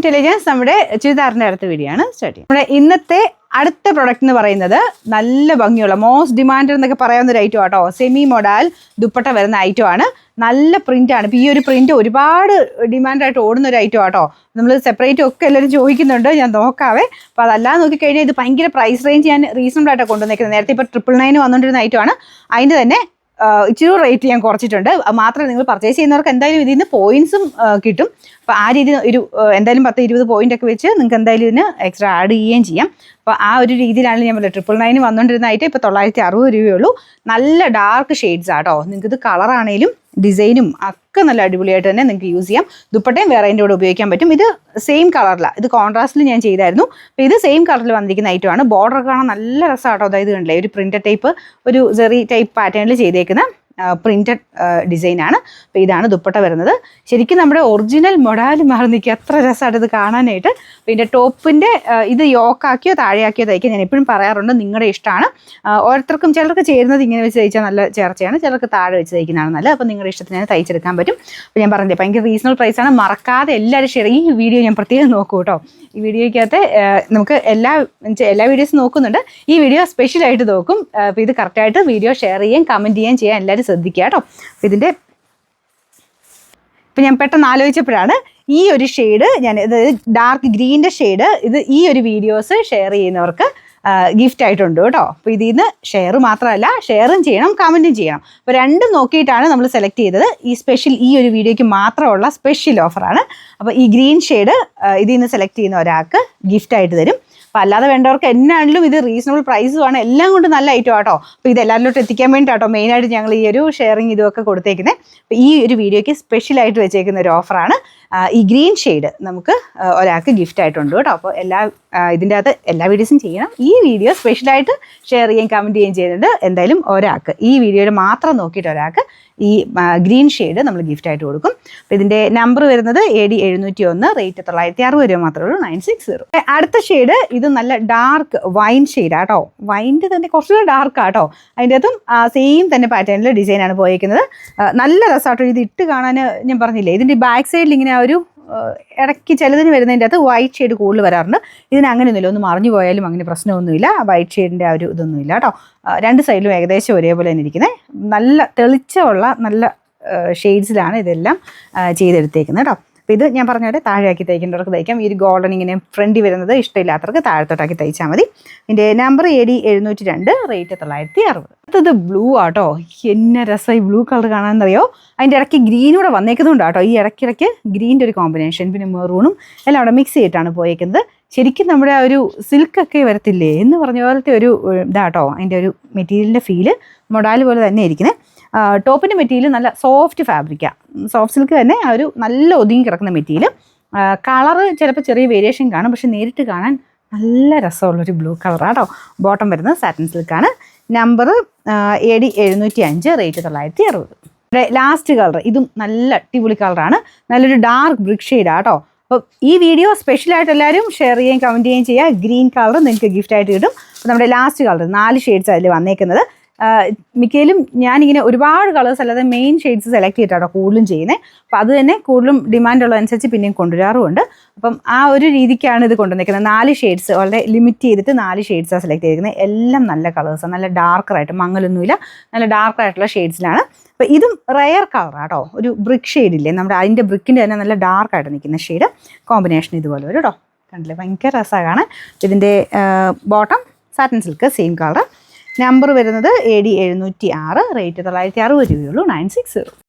Intelligence നമ്മുടെ ചുരിദാറിന്റെ അടുത്ത video ആണ് സ്റ്റാർട്ട് ചെയ്യുന്നത്. നമ്മുടെ ഇന്നത്തെ അടുത്ത പ്രൊഡക്റ്റ് എന്ന് പറയുന്നത് നല്ല ഭംഗിയുള്ള മോസ്റ്റ് ഡിമാൻഡ് എന്നൊക്കെ പറയാവുന്ന ഒരു ഐറ്റം ആട്ടോ. സെമി മൊഡാൽ ദുപ്പട്ട വരുന്ന ഐറ്റം ആണ്. നല്ല പ്രിന്റ് ആണ്. ഈ ഒരു പ്രിന്റ് ഒരുപാട് ഡിമാൻഡായിട്ട് ഓടുന്ന ഒരു ഐറ്റം ആട്ടോ. നമ്മൾ സെപ്പറേറ്റ് ഒക്കെ എല്ലാവരും ചോദിക്കുന്നുണ്ട്, ഞാൻ നോക്കാവേ. അപ്പോൾ അതല്ലാതെ നോക്കിക്കഴിഞ്ഞാൽ ഇത് ഭയങ്കര പ്രൈസ് റേഞ്ച് ഞാൻ റീസണബിൾ ആയിട്ടാണ് കൊണ്ടുവന്നേക്കുന്നത്. നേരത്തെ ഇപ്പോൾ 999 വന്നുകൊണ്ടിരുന്ന ഐറ്റം ആണ്. അതിൻ്റെ തന്നെ ഇച്ചിരി റേറ്റ് ഞാൻ കുറച്ചിട്ടുണ്ട്. മാത്രമല്ല നിങ്ങൾ പർച്ചേസ് ചെയ്യുന്നവർക്ക് എന്തായാലും ഇതിൽ നിന്ന് പോയിന്റ്സും കിട്ടും. അപ്പോൾ ആ രീതി ഒരു എന്തായാലും 10-20 പോയിന്റ് ഒക്കെ വെച്ച് നിങ്ങൾക്ക് എന്തായാലും ഇതിന് എക്സ്ട്രാ ആഡ് ചെയ്യുകയും ചെയ്യാം. അപ്പോൾ ആ ഒരു രീതിയിലാണ് ഞാൻ പറയുന്നത്. 999 വന്നുകൊണ്ടിരുന്നതായിട്ട് ഇപ്പോൾ 960 രൂപയുള്ളൂ. നല്ല ഡാർക്ക് ഷെയ്ഡ്സ് ആട്ടോ. നിങ്ങൾക്ക് ഇത് കളറാണേലും ഡിസൈനും ഒക്കെ നല്ല അടിപൊളിയായിട്ട് തന്നെ നിങ്ങൾക്ക് യൂസ് ചെയ്യാം. ദുപ്പട്ടയും വേറെ അതിൻ്റെ കൂടെ ഉപയോഗിക്കാൻ പറ്റും. ഇത് സെയിം കളറിലാണ്, ഇത് കോൺട്രാസ്റ്റിൽ ഞാൻ ചെയ്തായിരുന്നു. അപ്പോൾ ഇത് സെയിം കളറിൽ വന്നിരിക്കുന്ന ഐറ്റമാണ്. ബോർഡർ കാണാൻ നല്ല രസമാട്ടോ. അതായത് കണ്ടില്ലേ, ഒരു പ്രിന്റഡ് ടൈപ്പ്, ഒരു സെറി ടൈപ്പ് പാറ്റേണിൽ ചെയ്തേക്കുന്ന പ്രിന്റഡ് ഡിസൈനാണ്. അപ്പോൾ ഇതാണ് ദുപ്പട്ട വരുന്നത്. ശരിക്കും നമ്മുടെ ഒറിജിനൽ മൊഡാൽ മാറി നിൽക്കുക, അത്ര രസമായിട്ട് ഇത് കാണാനായിട്ട്. പിന്നെ ടോപ്പിൻ്റെ ഇത് യോക്കാക്കിയോ താഴെയാക്കിയോ തയ്ക്കാൻ ഞാൻ എപ്പോഴും പറയാറുണ്ട്, നിങ്ങളുടെ ഇഷ്ടമാണ്. ഓരോരുത്തർക്കും ചിലർക്ക് ചേരുന്നത് ഇങ്ങനെ വെച്ച് തയ്ച്ചാൽ നല്ല ചേർച്ചയാണ്, ചിലർക്ക് താഴെ വെച്ച് തയ്ക്കുന്നതാണ് നല്ലത്. അപ്പോൾ നിങ്ങളുടെ ഇഷ്ടത്തിന് തയ്ച്ചെടുക്കാൻ പറ്റും. അപ്പോൾ ഞാൻ പറഞ്ഞില്ലേ, ഭയങ്കര റീസണബിൾ പ്രൈസാണ്. മറക്കാതെ എല്ലാവരും ഷെയർ. ഈ വീഡിയോ ഞാൻ പ്രത്യേകം നോക്കൂ കേട്ടോ. ഈ വീഡിയോയ്ക്കകത്ത് നമുക്ക് എല്ലാ വീഡിയോസും നോക്കുന്നുണ്ട്. ഈ വീഡിയോ സ്പെഷ്യലായിട്ട് നോക്കും. അപ്പോൾ ഇത് കറക്റ്റായിട്ട് വീഡിയോ ഷെയർ ചെയ്യാൻ കമൻറ്റ് ചെയ്യാൻ എല്ലാവരും ശ്രദ്ധിക്കുക കേട്ടോ. ഇതിൻ്റെ ഇപ്പം ഞാൻ പെട്ടെന്ന് ആലോചിച്ചപ്പോഴാണ് ഈ ഒരു ഷെയ്ഡ്, ഞാൻ ഇത് ഡാർക്ക് ഗ്രീൻ്റെ ഷെയ്ഡ്, ഇത് ഈ ഒരു വീഡിയോസ് ഷെയർ ചെയ്യുന്നവർക്ക് ഗിഫ്റ്റ് ആയിട്ടുണ്ട് കേട്ടോ. അപ്പോൾ ഇതിൽ നിന്ന് ഷെയർ മാത്രമല്ല, ഷെയറും ചെയ്യണം, കമൻറ്റും ചെയ്യണം. അപ്പോൾ രണ്ടും നോക്കിയിട്ടാണ് നമ്മൾ സെലക്ട് ചെയ്തത്. ഈ ഒരു വീഡിയോയ്ക്ക് മാത്രമുള്ള സ്പെഷ്യൽ ഓഫറാണ്. അപ്പോൾ ഈ ഗ്രീൻ ഷെയ്ഡ് ഇതിൽ നിന്ന് സെലക്ട് ചെയ്യുന്ന ഒരാൾക്ക് ഗിഫ്റ്റായിട്ട് തരും. അപ്പോൾ അല്ലാതെ വേണ്ടവർക്ക് എന്നാണെങ്കിലും ഇത് റീസണബിൾ പ്രൈസുമാണ്. എല്ലാം കൊണ്ട് നല്ല ഐറ്റം ആട്ടോ. അപ്പോൾ ഇത് എല്ലാവരിലോട്ട് എത്തിക്കാൻ വേണ്ടിയിട്ടോ മെയിനായിട്ട് ഞങ്ങൾ ഈ ഒരു ഷെയറിങ് ഇതൊക്കെ കൊടുത്തേക്കുന്നത്. അപ്പോൾ ഈ ഒരു വീഡിയോയ്ക്ക് സ്പെഷ്യലായിട്ട് വെച്ചേക്കുന്ന ഒരു ഓഫറാണ്. ഈ ഗ്രീൻ ഷെയ്ഡ് നമുക്ക് ഒരാൾക്ക് ഗിഫ്റ്റ് ആയിട്ടുണ്ട് കേട്ടോ. അപ്പോൾ ഇതിൻ്റെ അകത്ത് എല്ലാ വീഡിയോസും ചെയ്യണം. ഈ വീഡിയോ സ്പെഷ്യലായിട്ട് ഷെയർ ചെയ്യുകയും കമൻറ്റ് ചെയ്യുകയും ചെയ്യുന്നുണ്ട്. എന്തായാലും ഒരാൾക്ക് ഈ വീഡിയോയിൽ മാത്രം നോക്കിയിട്ട് ഒരാൾക്ക് ഈ ഗ്രീൻ ഷെയ്ഡ് നമ്മൾ ഗിഫ്റ്റായിട്ട് കൊടുക്കും. അപ്പോൾ ഇതിൻ്റെ നമ്പർ വരുന്നത് AD 701, റേറ്റ് 960 രൂപ മാത്രമേ ഉള്ളൂ, 960. അടുത്ത ഷെയ്ഡ് ഇത് നല്ല ഡാർക്ക് വൈൻ ഷെയ്ഡാണ് കേട്ടോ. വൈൻ്റെ തന്നെ കുറച്ചുകൂടെ ഡാർക്കാട്ടോ. അതിൻ്റെ അകത്തും സെയിം തന്നെ പാറ്റേണിൽ ഡിസൈനാണ് പോയിരിക്കുന്നത്. നല്ല രസമാട്ടോ. ഇത് ഇട്ട് കാണാൻ ഞാൻ പറഞ്ഞില്ലേ, ഇതിൻ്റെ ബാക്ക് സൈഡിൽ ഇങ്ങനെ ഒരു ഇടയ്ക്ക് ചിലതിന് വരുന്നതിൻ്റെ അകത്ത് വൈറ്റ് ഷെയ്ഡ് കൂടുതൽ വരാറുണ്ട്. ഇതിന് അങ്ങനെയൊന്നുമില്ല, ഒന്ന് മറിഞ്ഞു പോയാലും അങ്ങനെ പ്രശ്നമൊന്നുമില്ല. വൈറ്റ് ഷെയ്ഡിൻ്റെ ആ ഒരു ഇതൊന്നുമില്ല കേട്ടോ. രണ്ട് സൈഡിലും ഏകദേശം ഒരേപോലെ തന്നെ ഇരിക്കുന്നത്. നല്ല തെളിച്ചമുള്ള നല്ല ഷെയ്ഡ്സിലാണ് ഇതെല്ലാം ചെയ്തെടുത്തേക്കുന്നത് കേട്ടോ. അപ്പോൾ ഇത് ഞാൻ പറഞ്ഞ പോലെ താഴെയാക്കി തയ്ക്കേണ്ടവർക്ക് തയ്ക്കാം. ഈ ഒരു ഗോൾഡൻ ഇങ്ങനെ ഫ്രണ്ടിൽ വരുന്നത് ഇഷ്ടമില്ലാത്തവർക്ക് താഴത്തോട്ടാക്കി തയ്ച്ചാൽ മതി. ഇതിൻ്റെ നമ്പർ AD 702, റേറ്റ് 960. അടുത്തത് ബ്ലൂ ആട്ടോ. എന്നെ രസമായി ബ്ലൂ കളർ കാണാമെന്നറിയോ. അതിൻ്റെ ഇടയ്ക്ക് ഗ്രീനൂടെ വന്നേക്കുന്നുണ്ട് കേട്ടോ. ഈ ഇടയ്ക്കിടയ്ക്ക് ഗ്രീൻ്റെ ഒരു കോമ്പിനേഷൻ, പിന്നെ മെറൂണും എല്ലാം അവിടെ മിക്സ് ചെയ്തിട്ടാണ് പോയേക്കുന്നത്. ശരിക്കും നമ്മുടെ ആ ഒരു സിൽക്കൊക്കെ വരത്തില്ലേ എന്ന് പറഞ്ഞ പോലത്തെ ഒരു ഇതാട്ടോ. അതിൻ്റെ ഒരു മെറ്റീരിയലിൻ്റെ ഫീല് മൊഡാൽ പോലെ തന്നെ ഇരിക്കുന്നത്. ടോപ്പിൻ്റെ മെറ്റീരിയൽ നല്ല സോഫ്റ്റ് ഫാബ്രിക്കാണ്. സോഫ്റ്റ് സിൽക്ക് തന്നെ ആ ഒരു നല്ല ഒതുങ്ങി കിടക്കുന്ന മെറ്റീരിയൽ. കളറ് ചിലപ്പോൾ ചെറിയ വേരിയേഷൻ കാണും, പക്ഷെ നേരിട്ട് കാണാൻ നല്ല രസമുള്ളൊരു ബ്ലൂ കളറാട്ടോ. ബോട്ടം വരുന്നത് സാറ്റിൻ സിൽക്കാണ്. Number AD 705, rate 960. ഇവിടെ ലാസ്റ്റ് കളർ, ഇതും നല്ല അടിപൊളി കളറാണ്. നല്ലൊരു ഡാർക്ക് ബ്രിക്ക് ഷെയ്ഡാണ് കേട്ടോ. അപ്പോൾ ഈ വീഡിയോ സ്പെഷ്യലായിട്ട് എല്ലാവരും ഷെയർ ചെയ്യുകയും കമൻറ്റ് ചെയ്യുകയും ചെയ്യുക. ഗ്രീൻ കളർ നിങ്ങൾക്ക് ഗിഫ്റ്റായിട്ട് കിട്ടും. അപ്പോൾ നമ്മുടെ ലാസ്റ്റ് കളർ 4 ഷെയ്ഡ്സ് അതിൽ വന്നേക്കുന്നത്. മിക്കയിലും ഞാനിങ്ങനെ ഒരുപാട് കളേഴ്സ് അല്ലാതെ മെയിൻ ഷെയ്ഡ്സ് സെലക്ട് ചെയ്തിട്ടാണ് കൂടുതലും ചെയ്യുന്നത്. അപ്പോൾ അത് തന്നെ കൂടുതലും ഡിമാൻഡുള്ളതനുസരിച്ച് പിന്നെയും കൊണ്ടുവരാറുമുണ്ട്. അപ്പം ആ ഒരു രീതിക്കാണ് ഇത് കൊണ്ടുവന്നിരിക്കുന്നത്. 4 ഷെയ്ഡ്സ് വളരെ ലിമിറ്റ് ചെയ്തിട്ട് 4 ഷെയ്ഡ്സാണ് സെലക്ട് ചെയ്തിരിക്കുന്നത്. എല്ലാം നല്ല കളേഴ്സാണ്, നല്ല ഡാർക്കറായിട്ട്, മങ്ങലൊന്നുമില്ല, നല്ല ഡാർക്കായിട്ടുള്ള ഷെയ്ഡ്സിലാണ്. അപ്പോൾ ഇതും റെയർ കളറാട്ടോ. ഒരു ബ്രിക്ക് ഷെയ്ഡില്ലേ, നമ്മുടെ അതിൻ്റെ ബ്രിക്കിൻ്റെ തന്നെ നല്ല ഡാർക്കായിട്ട് നിൽക്കുന്ന ഷെയ്ഡ്. കോമ്പിനേഷൻ ഇതുപോലെ വരും കേട്ടോ. കണ്ടില്ലേ, ഭയങ്കര രസമാണ്. ഇതിൻ്റെ bottom satin silk same colour. Number വരുന്നത് AD 706, റേറ്റ് 960 രൂപയുള്ളൂ, 960.